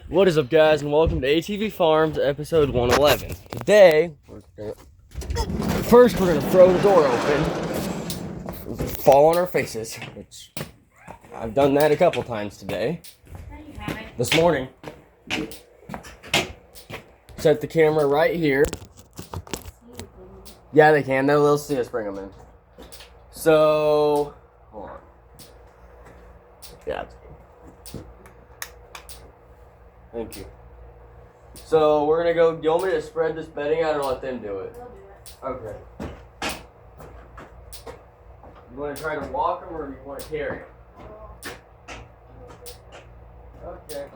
What is up, guys, and welcome to ATV Farms, episode 111. Today, first we're gonna throw the door open, fall on our faces, which I've done that a couple times today. This morning, set the camera right here. Yeah, they can. They'll see us bring them in. So, hold on. Yeah. Thank you. So we're gonna go. Do you want me to spread this bedding out or let them do it? They'll do it. Okay. You want to try to walk them or you want to carry them? Okay.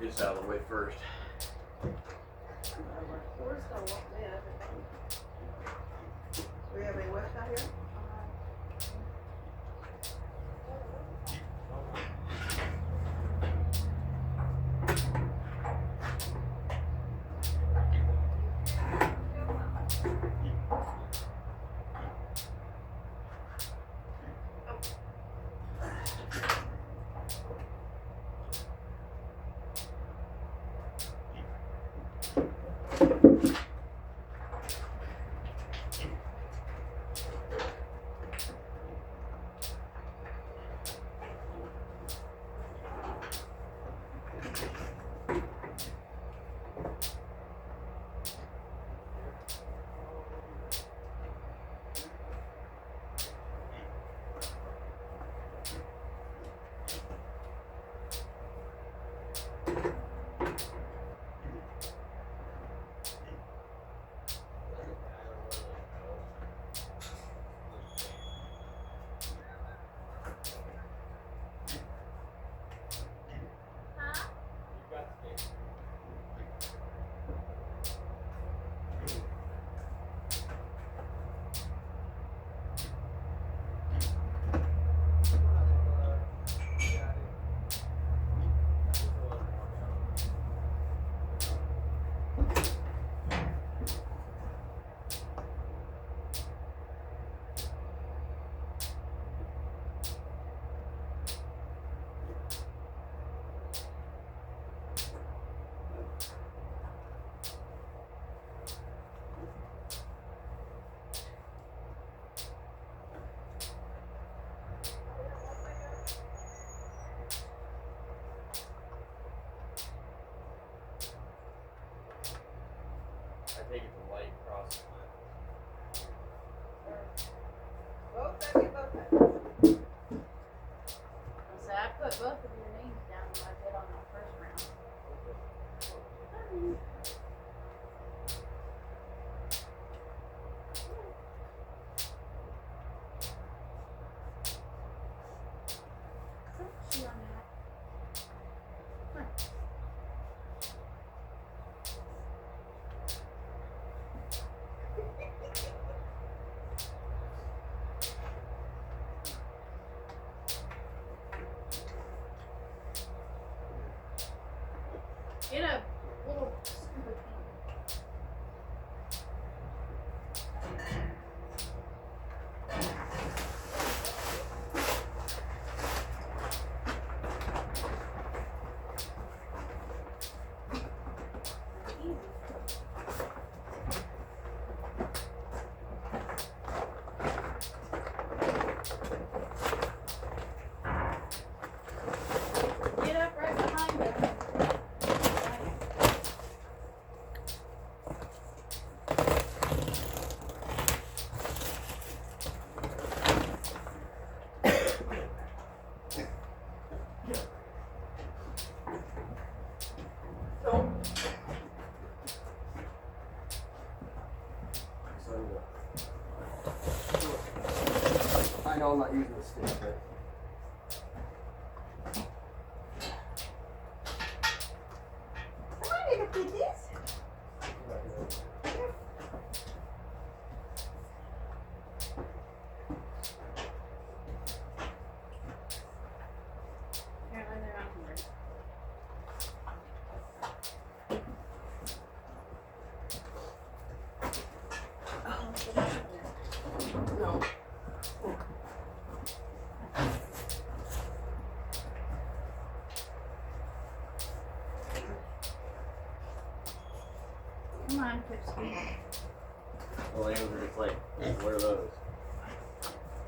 get this out of the way first. We're still walking in. Do we have any west out here? I take it the light crossing Both of you, both of you. So I put both of your names down when I did on that first round. She on that. Get a little scoop of pink. Get up right behind them. I know I'm not using the stick, but Somebody need to feed this. Apparently they're not hungry. No. Come on, Pipsky. the lambs are just like, what are those?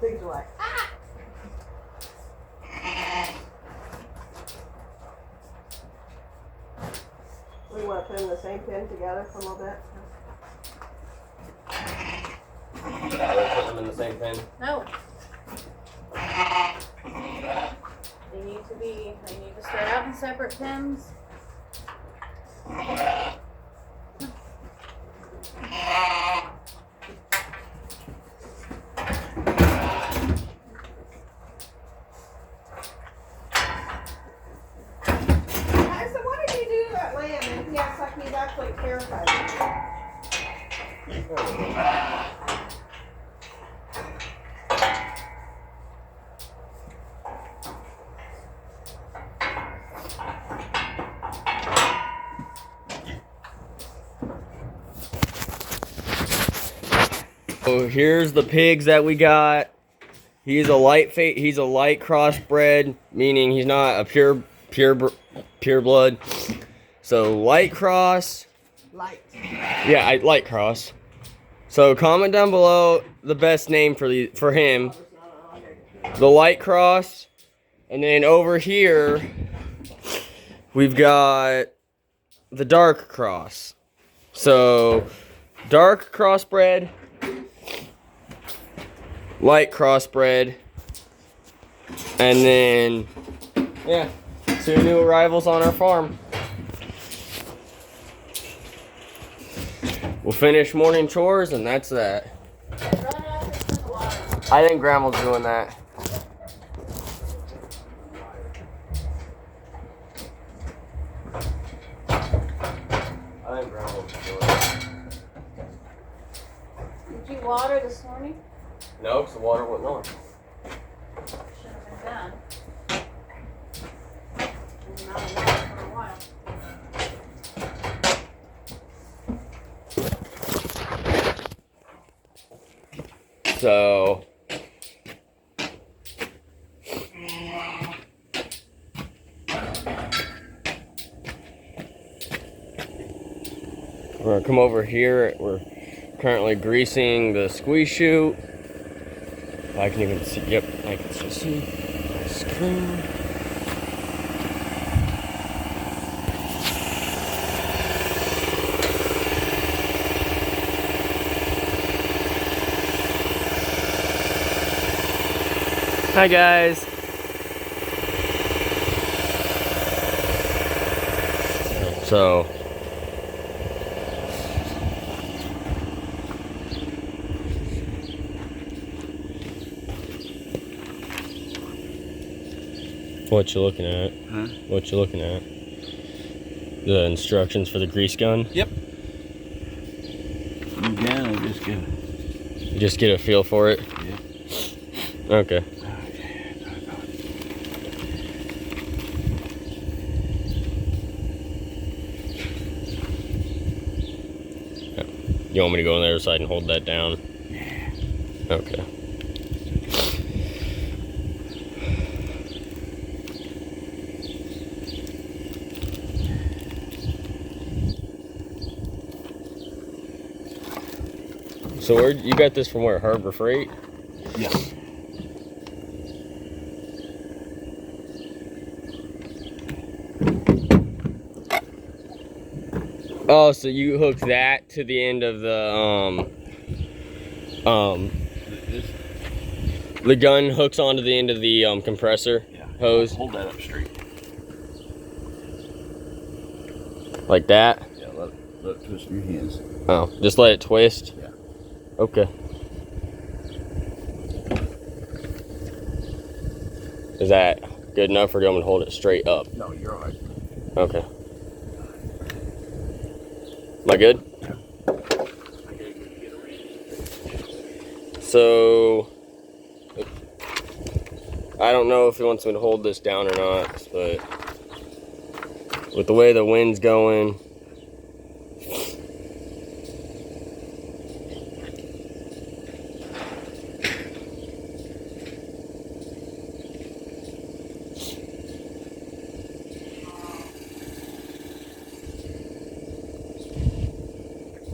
Pigs are like, ah! We want to put them in the same pen together for a little bit. Put them in the same pen? No. They need to start out in separate pens. So what did you So here's the pigs that we got. He's a light crossbred, meaning he's not a pure blood. So light cross. Light. Yeah, light cross. So comment down below the best name for him. The light cross, and then over here we've got the dark cross. So dark crossbred, light crossbred, and then yeah, 2 new arrivals on our farm. We'll finish morning chores and that's that. I think Grandma's doing that. I think Grandma's doing that. Did you water this morning? No, because the water wasn't on. Should have been done. Been out of water for a while. So we're gonna come over here. We're currently greasing the squeeze chute. I can even see. Yep, I can still see my screen. Hi guys. So what you looking at? Huh? What you looking at? The instructions for the grease gun? Yep. Again, I just get it. You just get a feel for it? Yeah. Okay. You want me to go in there so I can hold that down? Yeah. Okay. So where you got this from? Where? Harbor Freight? Yeah. Oh, so you hooked that to the end of the gun hooks onto the end of the compressor hose, Hold that up straight. like that. Yeah, let it twist in your hands. Oh, just let it twist. Yeah. Okay. Is that good enough, or do you want me to hold it straight up? No, you're all right. Okay. Am I good? So, I don't know if he wants me to hold this down or not, but with the way the wind's going,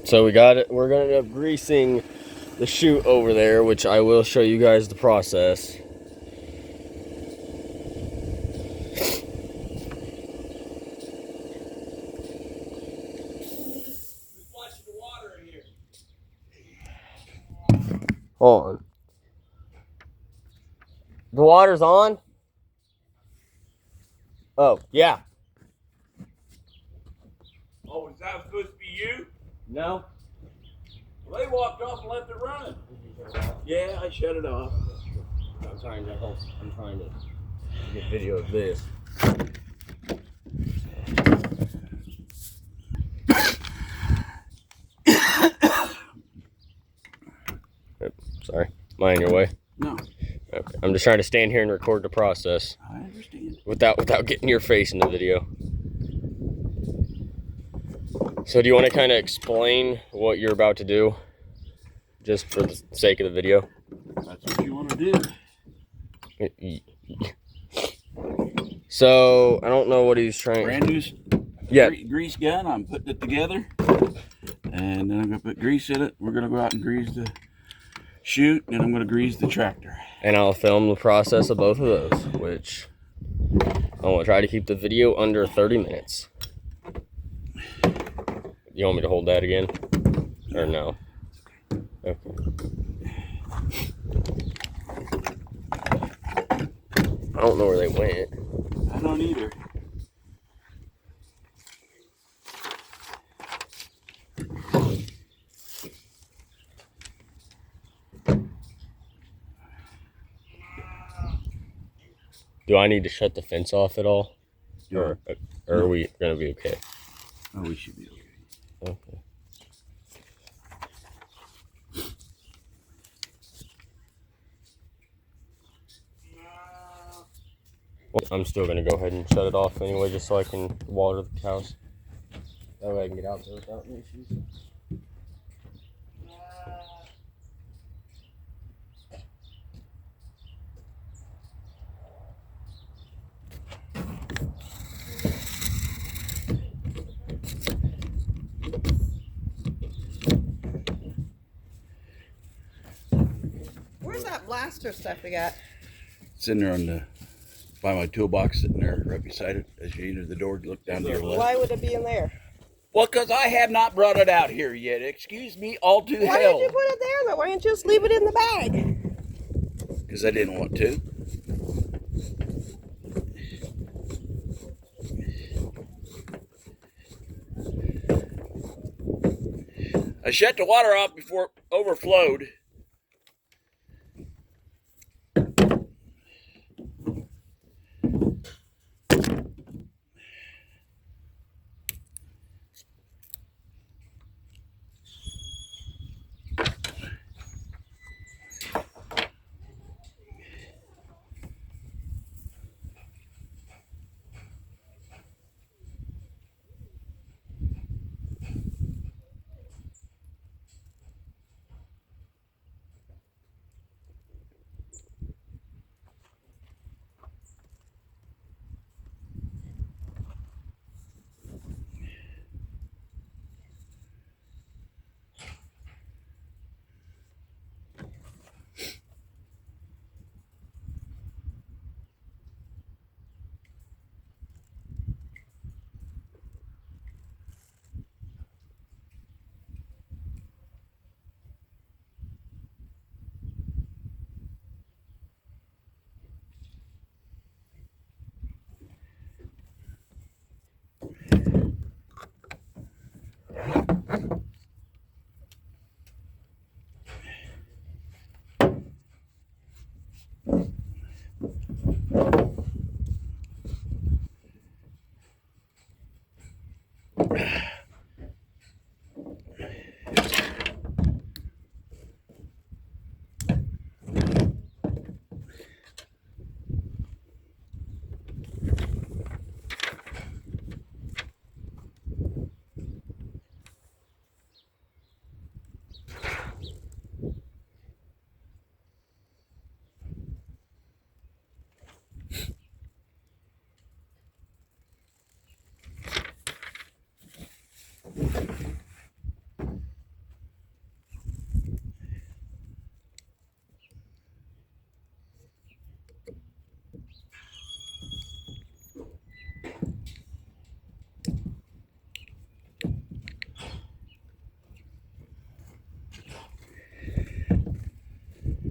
so we got it. We're gonna end up greasing the chute over there, which I will show you guys the process. Hold on. The water's on? Oh, yeah. Oh, is that supposed to be you? No? Well, they walked off and left it running. Yeah, I shut it off. I'm trying to get video of this. Sorry. Am I in your way? No, Okay. I'm just trying to stand here and record the process I understand. without getting your face in the video. So do you want to kind of explain what you're about to do? Just for the sake of the video? That's what you want to do. So, I don't know what he's trying... Brand new Yeah. grease gun. I'm putting it together. And then I'm going to put grease in it. We're going to go out and grease the chute. And I'm going to grease the tractor. And I'll film the process of both of those, which I want to try to keep the video under 30 minutes. You want me to hold that again? Or no? Okay. I don't know where they went. I don't either. Do I need to shut the fence off at all? Yeah. Or are we going to be okay? Oh, we should be okay. Okay. Well, I'm still going to go ahead and shut it off anyway, just so I can water the cows. That way I can get out there without any issues. Where's that blaster stuff we got? It's in there on the by my toolbox, sitting there right beside it. As you enter the door, look down to your left. Why would it be in there? Well, because I have not brought it out here yet. Excuse me, all to Why hell. did you put it there though? Why didn't you just leave it in the bag? Because I didn't want to. I shut the water off before it overflowed.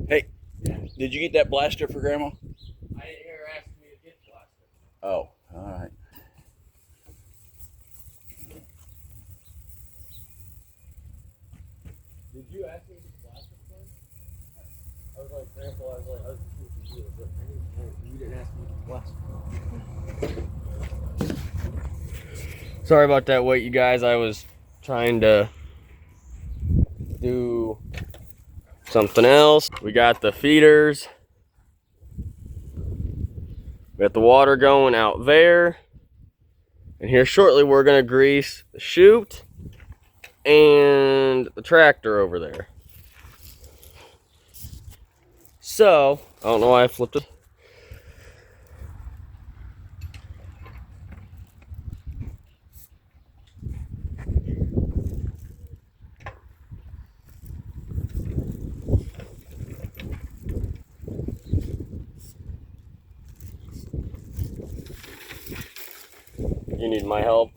Hey, did you get that blaster for Grandma? I didn't hear her asking me to get the blaster. Oh, all right. Did you ask me to get the blaster for? I was like, Grandpa, I was like, I was just going to do it, but you didn't ask me to get the blaster. Sorry about that wait, you guys. I was trying to do Something else, we got the feeders. We got the water going out there. And here shortly we're gonna grease the chute and the tractor over there. So, I don't know why I flipped it. You need my help?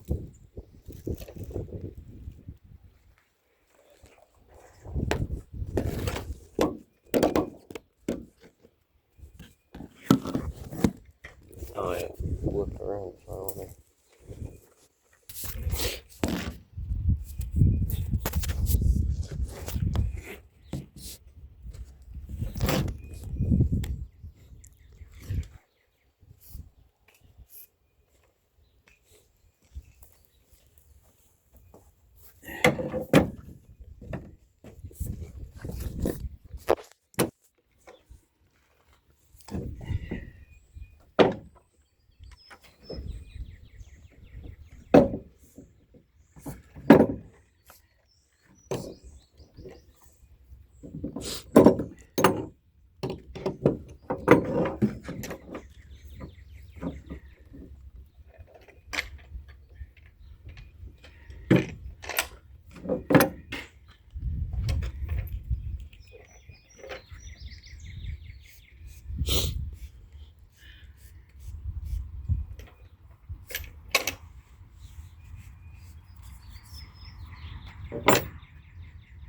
Oh yeah, flip it around.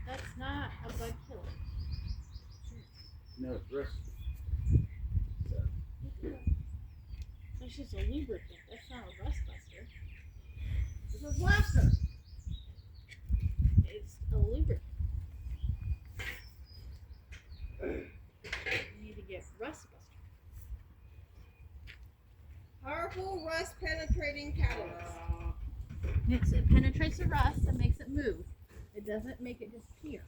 That's not a bug killer. No, it's rust. That's just a lubricant. That's not a rust buster. This is lobster. It's a lubricant. You need to get rust buster. Powerful rust penetrating catalyst. It penetrates the rust and makes it move. It doesn't make it disappear.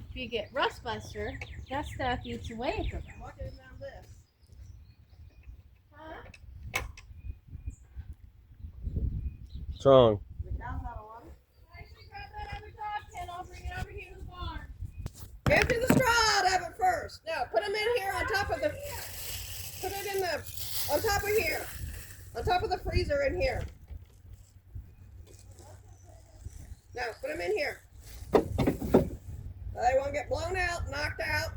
If you get rust buster, that stuff eats away at the rust. What is now this? Huh? What's wrong? The cow's out of water. Actually, grab that other dog pen. I'll bring it over here to the barn. Empty the straw out of it first. No, put them in here on top of the. Put it in the. On top of here. On top of the freezer in here. No, put them in here. They won't get blown out, knocked out.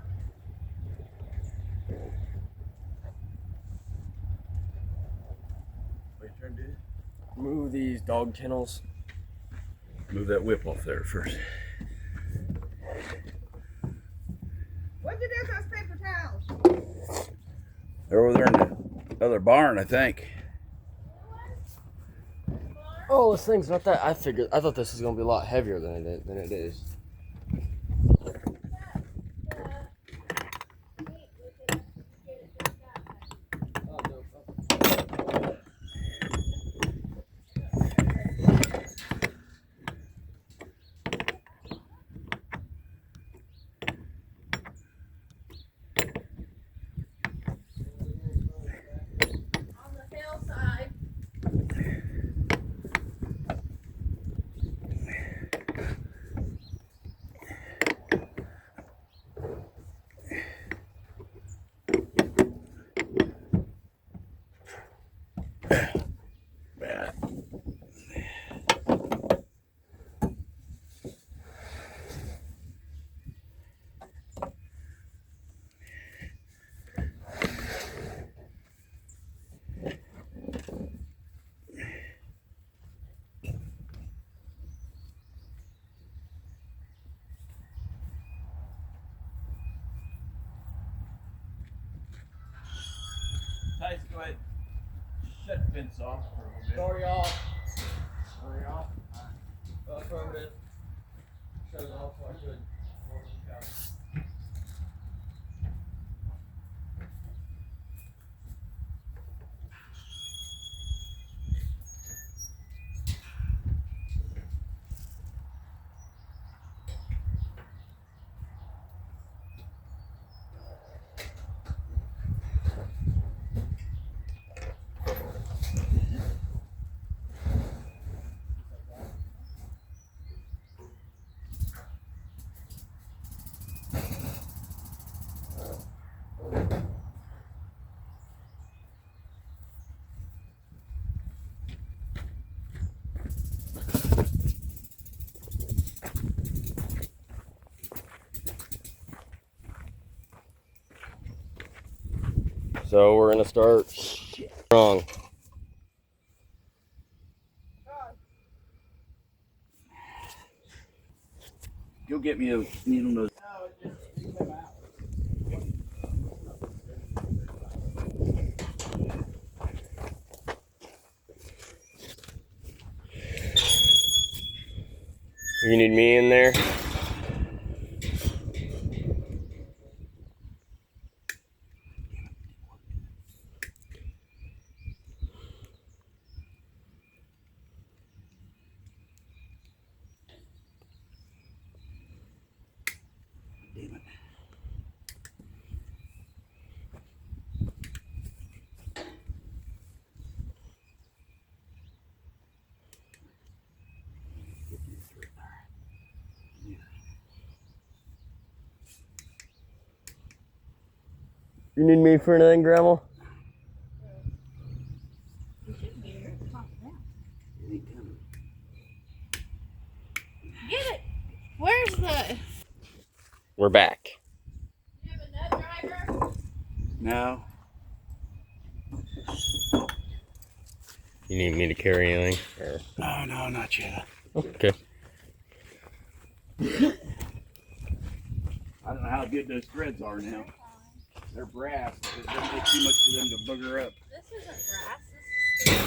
What you trying to do? Move these dog kennels. Move that whip off there first. What'd you do with those paper towels? They're over there in the other barn, I think. Oh, this thing's not that. I thought this was gonna be a lot heavier than it is. On the hillside. Bad. Tyson, go ahead. Shut the fence off for a little bit. Sorry, y'all. Sorry, y'all. Affirmative. Shut it off so I could. So we're gonna start strong. Go get me a needle nose. You need me in there? Damn it. You need me for anything, Grandma? You should be here at the top of that. It ain't coming. Get it! Where's the... We're back. You have a nut driver? No. You need me to carry anything? Or... Oh, no, not yet. Okay. I don't know how good those threads are now. They're brass. It doesn't take too much for them to booger up. This isn't brass, this is steel.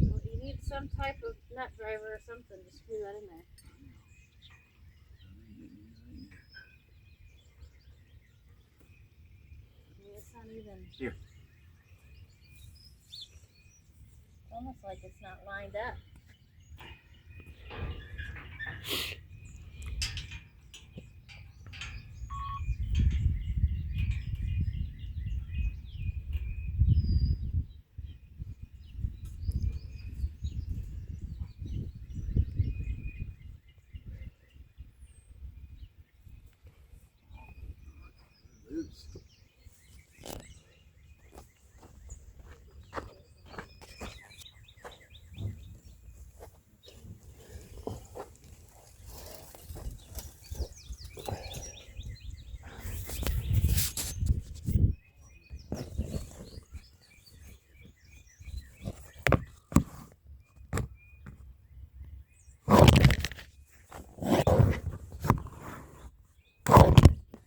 Well, you need some type of nut driver or something to screw that in there. I mean, it's not even... Here. It's almost like it's not lined up. Oops.